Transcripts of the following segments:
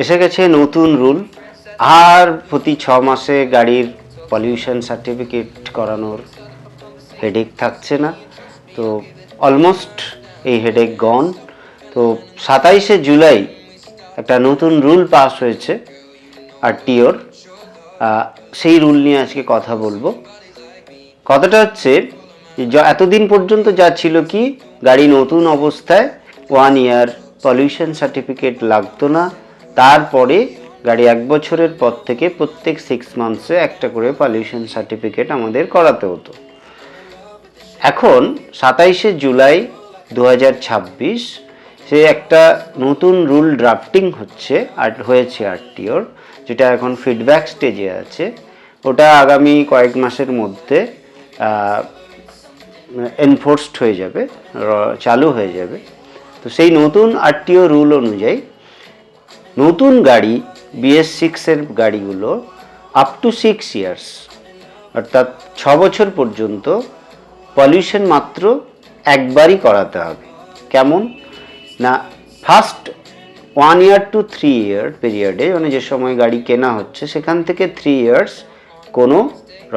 এসে গেছে নতুন রুল। আর প্রতি 6 মাসে গাড়ির পলিউশন সার্টিফিকেট করানোর হেডেক থাকছে না। তো অলমোস্ট এই হেডেক গন। তো 27শে জুলাই একটা নতুন রুল পাস হয়েছে আরটিওর। সেই রুল নিয়ে আজকে কথা বলবো। কথাটা হচ্ছে, এতদিন পর্যন্ত যা ছিল কি, গাড়ি নতুন অবস্থায় 1 ইয়ার পলিউশন সার্টিফিকেট লাগতো না। তারপরে গাড়ি 1 বছরের পর থেকে প্রত্যেক 6 মান্থসে একটা করে পলিউশন সার্টিফিকেট আমাদের করাতে হতো। এখন 27শে জুলাই 2026 সে একটা নতুন রুল ড্রাফটিং হয়েছে আরটিওর, যেটা এখন ফিডব্যাক স্টেজে আছে। ওটা আগামী কয়েক মাসের মধ্যে এনফোর্সড হয়ে যাবে, চালু হয়ে যাবে। তো সেই নতুন আরটিও রুল অনুযায়ী নতুন গাড়ি BS6-এর গাড়িগুলো আপ টু 6 ইয়ার্স, অর্থাৎ 6 বছর পর্যন্ত পলিউশন মাত্র একবারই করাতে হবে। কেমন না, ফার্স্ট 1 ইয়ার টু 3 ইয়ার পিরিয়ডে, মানে যে সময় গাড়ি কেনা হচ্ছে সেখান থেকে 3 ইয়ার্স কোনো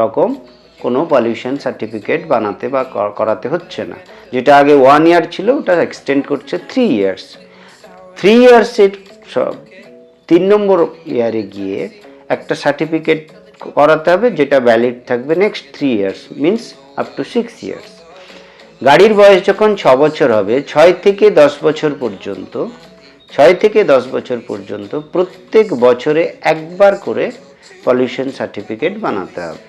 রকম কোনো পলিউশন সার্টিফিকেট বানাতে বা করাতে হচ্ছে না। যেটা আগে 1 ইয়ার ছিল, ওটা এক্সটেন্ড করছে 3 ইয়ার্স। 3 ইয়ার্সের 3 নম্বর ইয়ারে গিয়ে একটা সার্টিফিকেট করাতে হবে, যেটা ভ্যালিড থাকবে next 3 years, means up to 6 years. গাড়ির বয়স যখন 6 বছর হবে, 6 থেকে 10 বছর পর্যন্ত প্রত্যেক বছরে একবার করে পলিউশন সার্টিফিকেট বানাতে হবে।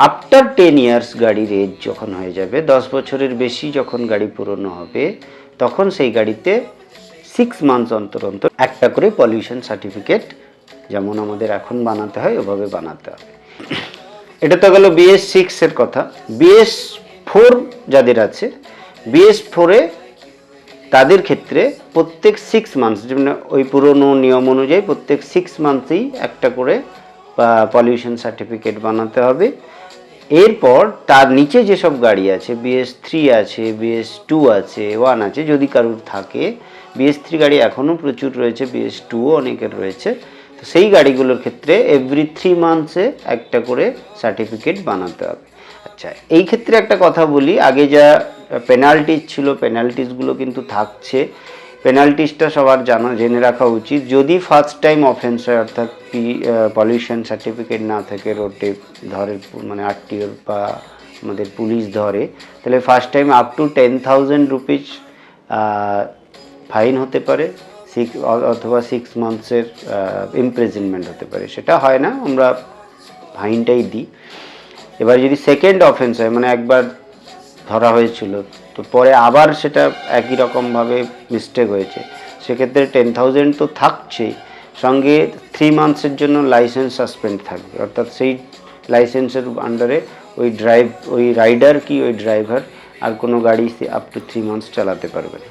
আফটার 10 ইয়ার্স গাড়ির এজ যখন হয়ে যাবে, 10 বছরের বেশি যখন গাড়ি পুরনো হবে, তখন সেই গাড়িতে 6 মান্থস অন্তর অন্তর একটা করে পলিউশন সার্টিফিকেট, যেমন আমাদের এখন বানাতে হয় ওভাবে বানাতে হবে। এটা তো গেল BS6-এর কথা। BS4 যাদের আছে, BS4-এ তাদের ক্ষেত্রে প্রত্যেক 6 মান্থস, যেমন ওই পুরনো নিয়ম অনুযায়ী প্রত্যেক 6 মান্থেই একটা করে পলিউশন সার্টিফিকেট বানাতে হবে। এরপর তার নিচে যেসব গাড়ি আছে, BS3 আছে, BS2 আছে, 1 আছে, যদি কারুর থাকে, BS3 গাড়ি এখনও প্রচুর রয়েছে, BS2ও অনেকের রয়েছে, তো সেই গাড়িগুলোর ক্ষেত্রে এভরি 3 মান্থসে একটা করে সার্টিফিকেট বানাতে হবে। আচ্ছা, এই ক্ষেত্রে একটা কথা বলি, আগে যা পেনাল্টিজ ছিল, পেনাল্টিজগুলো কিন্তু থাকছে। পেনাল্টিজটা সবার জেনে রাখা উচিত। যদি ফার্স্ট টাইম অফেন্স হয়, অর্থাৎ পলিউশন সার্টিফিকেট না থাকে, রোডে ধরে, মানে আরটিওর বা আমাদের পুলিশ ধরে, তাহলে first time up to 10,000 rupees fine হতে পারে, অথবা 6 মান্থসের ইমপ্রিজনমেন্ট হতে পারে। সেটা হয় না, আমরা ফাইনটাই দিই। এবার যদি সেকেন্ড অফেন্স হয়, মানে একবার ধরা হয়েছিল, তো পরে আবার সেটা একই রকমভাবে মিস্টেক হয়েছে, সেক্ষেত্রে 10,000 তো থাকছেই, সঙ্গে 3 মান্থসের জন্য লাইসেন্স সাসপেন্ড থাকবে। অর্থাৎ সেই লাইসেন্সের আন্ডারে ওই রাইডার কি ওই ড্রাইভার আর কোনো গাড়ি আপ টু 3 মান্থস চালাতে পারবে না।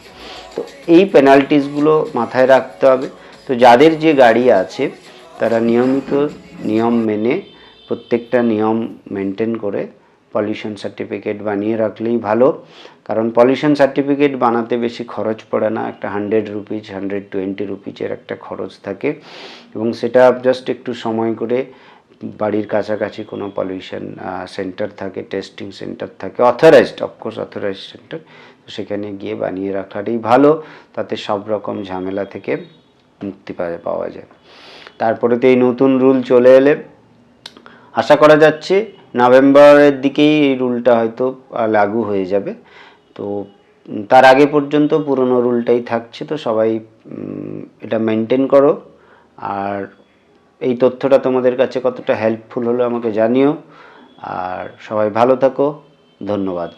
তো এই পেনাল্টিসগুলো মাথায় রাখতে হবে। তো যাদের যে গাড়ি আছে তারা নিয়মিত নিয়ম মেনে, প্রত্যেকটা নিয়ম মেনটেন করে পলিউশন সার্টিফিকেট বানিয়ে রাখলেই ভালো। কারণ পলিউশন সার্টিফিকেট বানাতে বেশি খরচ পড়ে না, একটা 100 রুপিজ 120 রুপিজের একটা খরচ থাকে, এবং সেটা জাস্ট একটু সময় করে বাড়ির কাছাকাছি কোনো পলিউশন সেন্টার থাকে, টেস্টিং সেন্টার থাকে, অথরাইজড সেন্টার, তো সেখানে গিয়ে বানিয়ে রাখাটাই ভালো। তাতে সব রকম ঝামেলা থেকে মুক্তি পাওয়া যায়। তারপরে তো এই নতুন রুল চলে এলে আশা করা যাচ্ছে নভেম্বরের দিকেই এই রুলটা হয়তো লাগু হয়ে যাবে। তো তার আগে পর্যন্ত পুরনো রুলটাই থাকছে। তো সবাই এটা মেনটেন করো। আর এই তথ্যটা তোমাদের কাছে কতটা হেল্পফুল হলো আমাকে জানিও। আর সবাই ভালো থাকো। ধন্যবাদ।